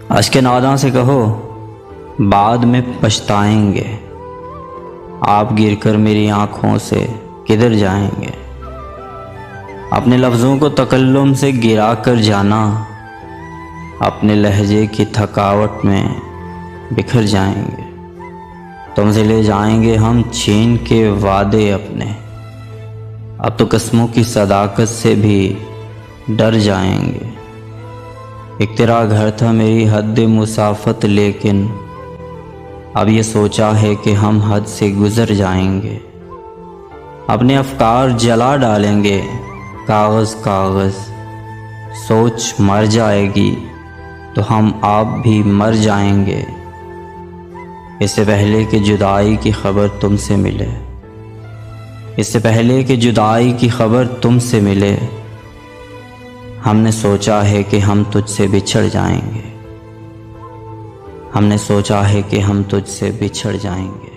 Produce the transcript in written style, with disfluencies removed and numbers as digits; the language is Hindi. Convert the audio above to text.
आज के नादां से कहो बाद में पछताएंगे, आप गिरकर मेरी आँखों से किधर जाएंगे। अपने लफ्ज़ों को तकल्लुम से गिरा कर जाना, अपने लहजे की थकावट में बिखर जाएंगे। तुमसे ले जाएंगे हम छीन के वादे अपने, अब तो कसमों की सदाकत से भी डर जाएंगे। एक तेरा घर था मेरी हद मुसाफत, लेकिन अब ये सोचा है कि हम हद से गुज़र जाएंगे। अपने अफकार जला डालेंगे कागज़ कागज़, सोच मर जाएगी तो हम आप भी मर जाएंगे। इससे पहले कि जुदाई की खबर तुमसे मिले, इससे पहले कि जुदाई की खबर तुमसे मिले, हमने सोचा है कि हम तुझसे बिछड़ जाएंगे। हमने सोचा है कि हम तुझसे बिछड़ जाएंगे।